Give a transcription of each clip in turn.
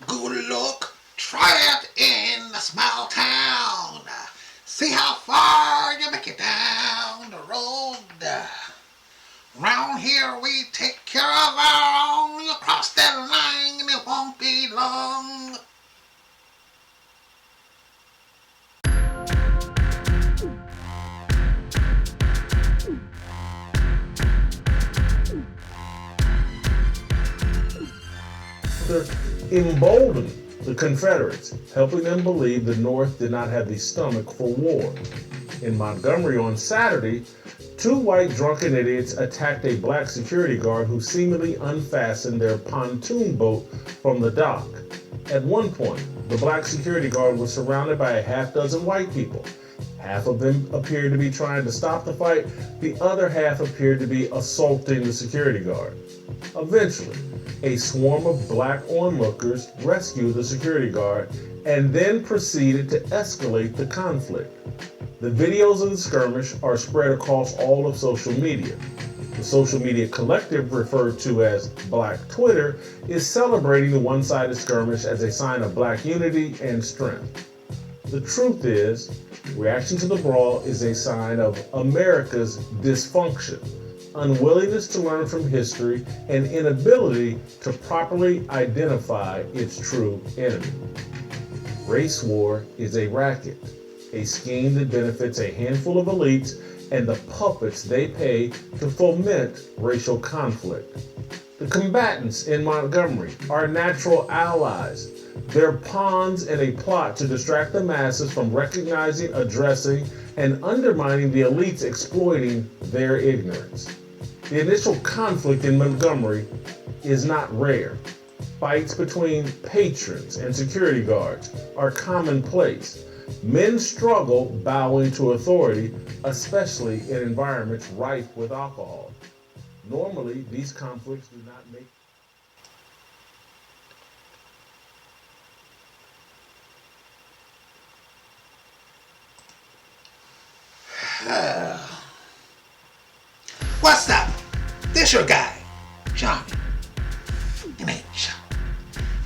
Good luck. Try it in a small town. See how far you make it down the road. Round here we take care of our own. You cross that line and it won't be long. Emboldened the Confederates, helping them believe the North did not have the stomach for war. In Montgomery on Saturday, two white drunken idiots attacked a black security guard who seemingly unfastened their pontoon boat from the dock. At one point, the black security guard was surrounded by a half dozen white people. Half of them appeared to be trying to stop the fight, the other half appeared to be assaulting the security guard. Eventually, a swarm of black onlookers rescued the security guard and then proceeded to escalate the conflict. The videos of the skirmish are spread across all of social media. The social media collective, referred to as Black Twitter, is celebrating the one-sided skirmish as a sign of black unity and strength. The truth is, reaction to the brawl is a sign of America's dysfunction, unwillingness to learn from history, and inability to properly identify its true enemy. Race war is a racket, a scheme that benefits a handful of elites and the puppets they pay to foment racial conflict. The combatants in Montgomery are natural allies. They're pawns in a plot to distract the masses from recognizing, addressing, and undermining the elites exploiting their ignorance. The initial conflict in Montgomery is not rare. Fights between patrons and security guards are commonplace. Men struggle bowing to authority, especially in environments rife with alcohol. Normally, these conflicts do not make What's up? This your guy, Jonny-H.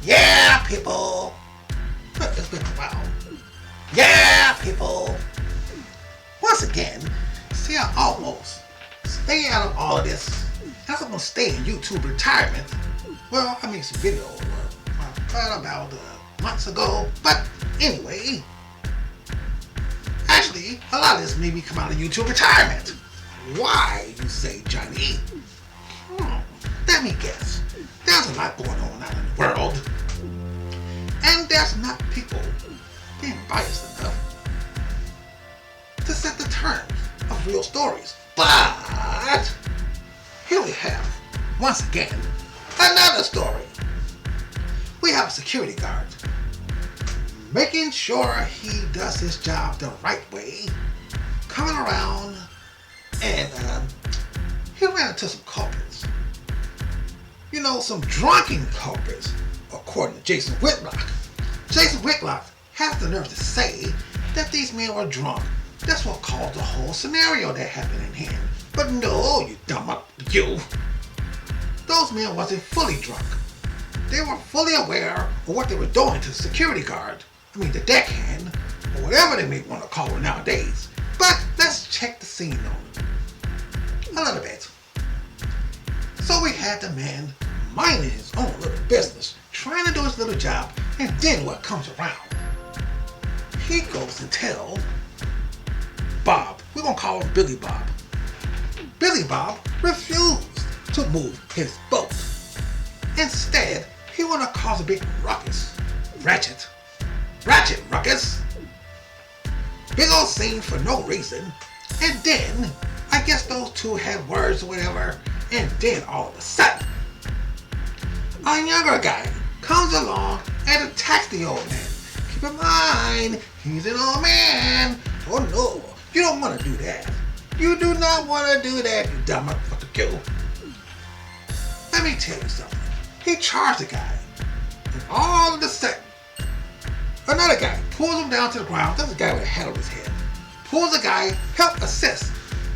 Yeah, people. It's been a while. Yeah, people. Once again, see, I almost stay out of all of this. I was gonna stay in YouTube retirement. Well, I made some video about months ago. But anyway, actually, a lot of this made me come out of YouTube retirement. Why, you say, Johnny? Let me guess. There's a lot going on out in the world. And there's not people being biased enough to set the terms of real stories. But here we have, once again, another story. We have a security guard making sure he does his job the right way, coming around, and he ran into some culprits. You know, some drunken culprits, according to Jason Whitlock. Jason Whitlock has the nerve to say that these men were drunk. That's what caused the whole scenario that happened in here. But no, you dumb up, you. Those men wasn't fully drunk. They were fully aware of what they were doing to the security guard. I mean, the deckhand, or whatever they may want to call her nowadays. But let's check the scene on a little bit. So we had the man minding his own little business, trying to do his little job, and then what comes around? He goes to tell Bob, we're going to call him Billy Bob. Billy Bob refused to move his boat. Instead, he wanted to cause a big ruckus. Ratchet ruckus. Big old scene for no reason. And then, I guess those two had words or whatever, and then all of a sudden, a younger guy comes along and attacks the old man. Keep in mind, he's an old man. Oh no, you don't want to do that. You do not want to do that, you dumb motherfucker, you. Let me tell you something. He charged the guy, and all of a sudden, another guy pulls him down to the ground. There's a guy with a hat on his head. Pulls the guy, help assist,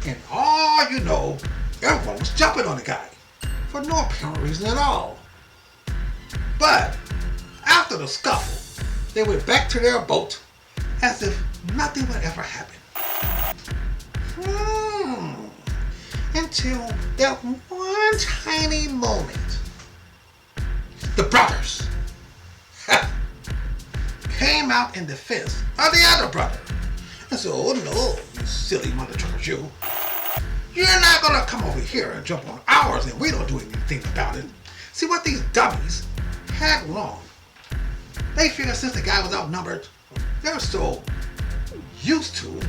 and all you know, everyone was jumping on the guy for no apparent reason at all. But after the scuffle, they went back to their boat as if nothing would ever happen. Until that one tiny moment. The brothers came out in defense of the other brother and said, "Oh no, you silly mother truckers, you. You're not gonna come over here and jump on ours and we don't do anything about it." See what these dummies had wrong. They figured since the guy was outnumbered, they were so used to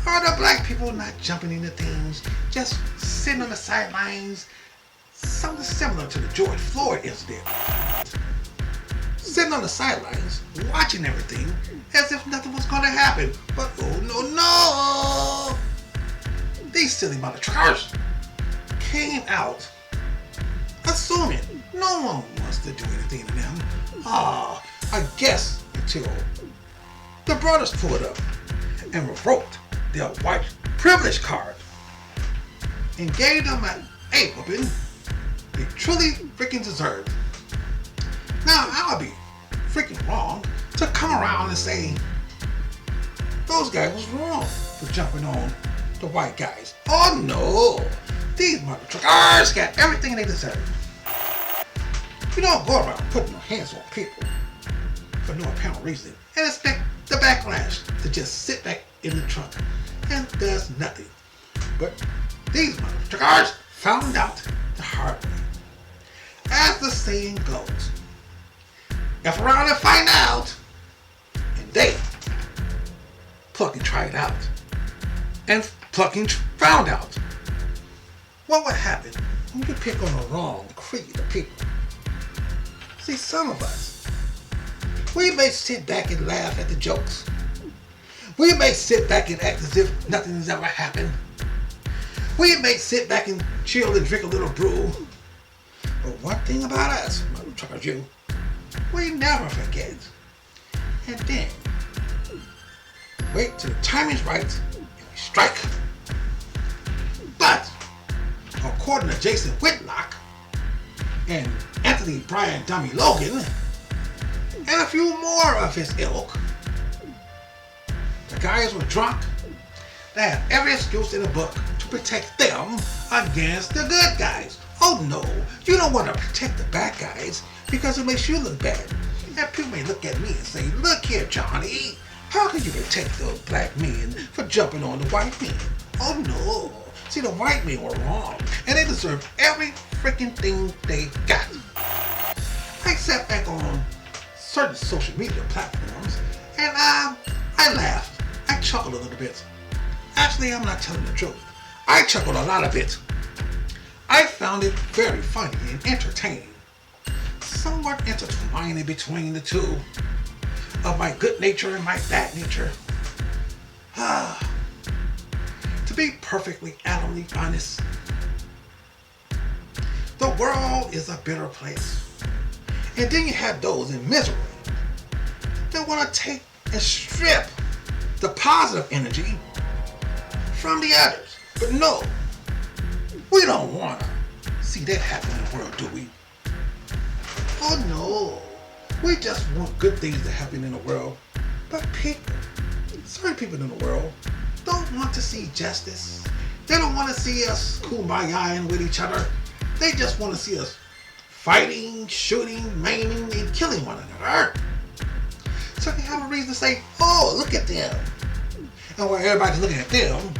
other black people not jumping into things, just sitting on the sidelines, something similar to the George Floyd incident. Sitting on the sidelines, watching everything as if nothing was going to happen. But oh no! These silly mother truckers came out assuming no one wants to do anything to them. I guess until the brothers pulled up and revoked their white privilege card and gave them an A-whooping they truly freaking deserved. Now, I would be freaking wrong to come around and say those guys was wrong for jumping on the white guys. Oh no! These mother truckers got everything they deserve. You don't go around putting your hands on people for no apparent reason and expect the backlash to just sit back in the trunk and does nothing. But these mother truckers found out the hard way. As the saying goes, F around and find out, and they plucking tried out and plucking found out. What would happen when you pick on the wrong creed of people? See, some of us, we may sit back and laugh at the jokes. We may sit back and act as if nothing has ever happened. We may sit back and chill and drink a little brew. But one thing about us, mother truckers, you, we never forget. And then, wait till the timing's right and we strike. But, according to Jason Whitlock and Anthony Brian Dummy Logan, and a few more of his ilk, the guys were drunk. They had every excuse in the book to protect them against the good guys. Oh no, you don't want to protect the bad guys because it makes you look bad. And people may look at me and say, "Look here, Johnny, how can you protect those black men for jumping on the white men?" Oh no, see, the white men were wrong and they deserve every freaking thing they got. I sat back on certain social media platforms and I laughed. I chuckled a little bit. Actually, I'm not telling the truth. I chuckled a lot of it. I found it very funny and entertaining. Somewhat intertwining between the two of my good nature and my bad nature. To be perfectly adamantly honest, the world is a bitter place. And then you have those in misery that want to take and strip the positive energy from the others. But no, we don't want to see that happen in the world, do we? Oh no, we just want good things to happen in the world. But people, certain people in the world, don't want to see justice. They don't want to see us kumbayaing with each other. They just want to see us fighting, shooting, maiming, and killing one another. So they have a reason to say, "Oh, look at them." And while everybody's looking at them,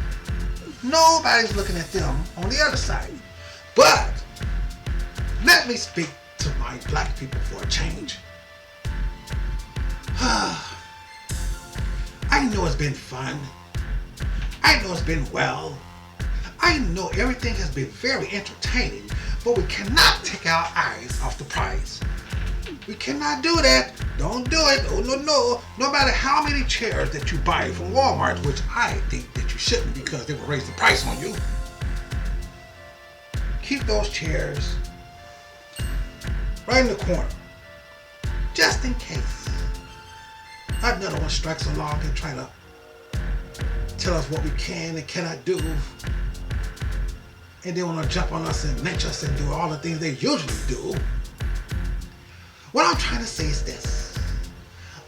nobody's looking at them on the other side. But let me speak to my black people for a change. I know it's been fun. I know it's been well. I know everything has been very entertaining, but we cannot take our eyes off the prize. We cannot do that. Don't do it. Oh, no. No matter how many chairs that you buy from Walmart, which I think that you shouldn't because they will raise the price on you. Keep those chairs right in the corner, just in case another one strikes along and try to tell us what we can and cannot do. And they want to jump on us and lynch us and do all the things they usually do. What I'm trying to say is this.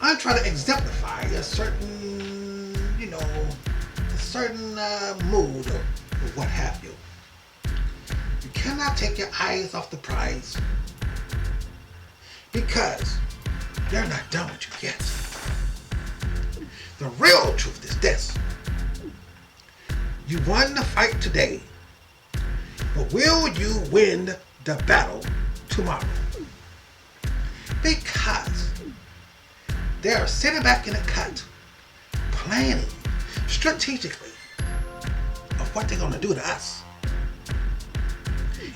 I'm trying to exemplify a certain, a certain mood or what have you. You cannot take your eyes off the prize because they're not done with you yet. The real truth is this. You won the fight today, but will you win the battle tomorrow? Because they're sitting back in the cut, planning strategically of what they're going to do to us.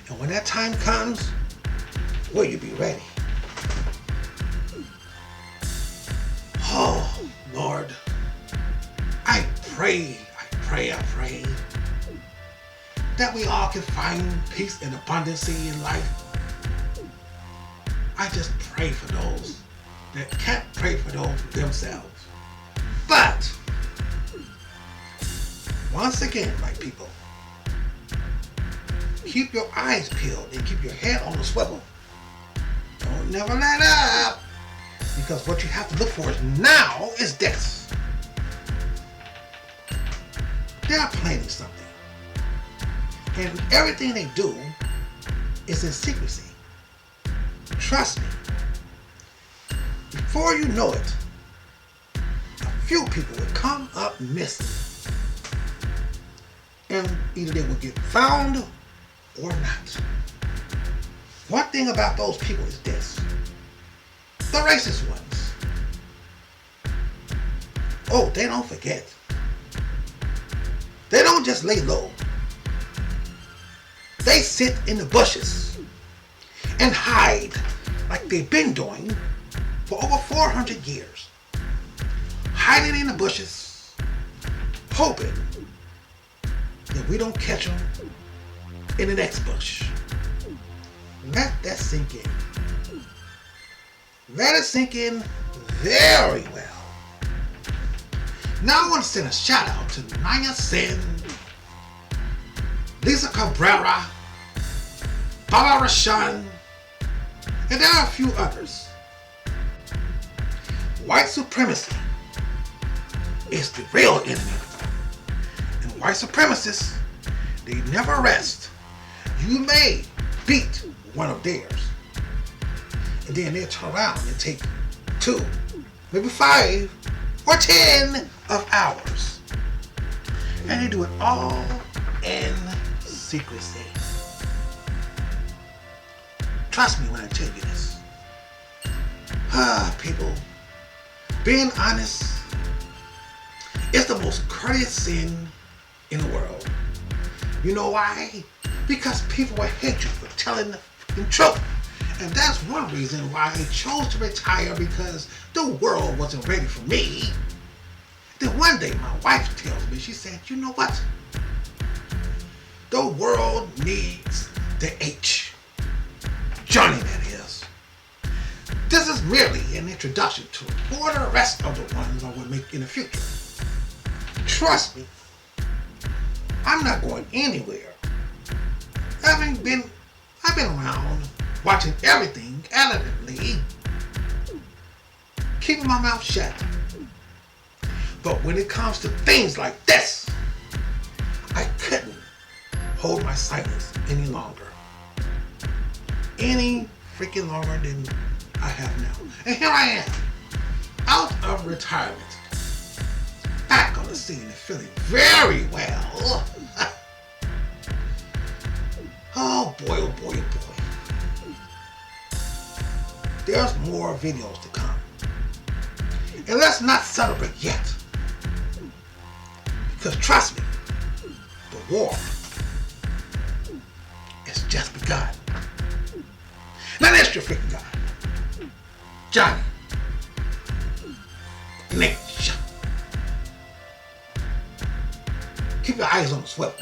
And when that time comes, will you be ready? Oh, Lord, I pray that we all can find peace and abundance in life. I just pray for those that can't pray for those themselves. But, once again, my people, keep your eyes peeled and keep your head on the swivel. Don't never let up. Because what you have to look for now is this. They're planning something. And everything they do is in secrecy. Trust me. Before you know it, a few people will come up missing. And either they will get found or not. One thing about those people is this. The racist ones. Oh, they don't forget. They don't just lay low. They sit in the bushes and hide like they've been doing for over 400 years. Hiding in the bushes, hoping that we don't catch them in the next bush. Let that sink in. Let it sink in very well. Now I want to send a shout out to Naya Sin, Lisa Cabrera, Baba Rashan, and there are a few others. White supremacy is the real enemy. And white supremacists, they never rest. You may beat one of theirs, and then they'll turn around and take 2, maybe 5, or 10 of ours. And they do it all in secrecy. Trust me when I tell you this. People, being honest is the most courteous sin in the world. You know why? Because people will hate you for telling the truth. And that's one reason why I chose to retire, because the world wasn't ready for me. Then one day my wife tells me, she said, you know what? The world needs the H. Johnny, that is. This is merely an introduction to for the rest of the ones I will make in the future. Trust me, I'm not going anywhere. I've been around watching everything elegantly, keeping my mouth shut. But when it comes to things like this, I couldn't hold my silence any longer. Any freaking longer than I have now. And here I am, out of retirement, back on the scene and feeling very well. Oh boy, oh boy, oh boy. There's more videos to come. And let's not celebrate yet. Because trust me, the war has just begun. Now that's your freaking guy, Jonny-H. Keep your eyes on the swivel.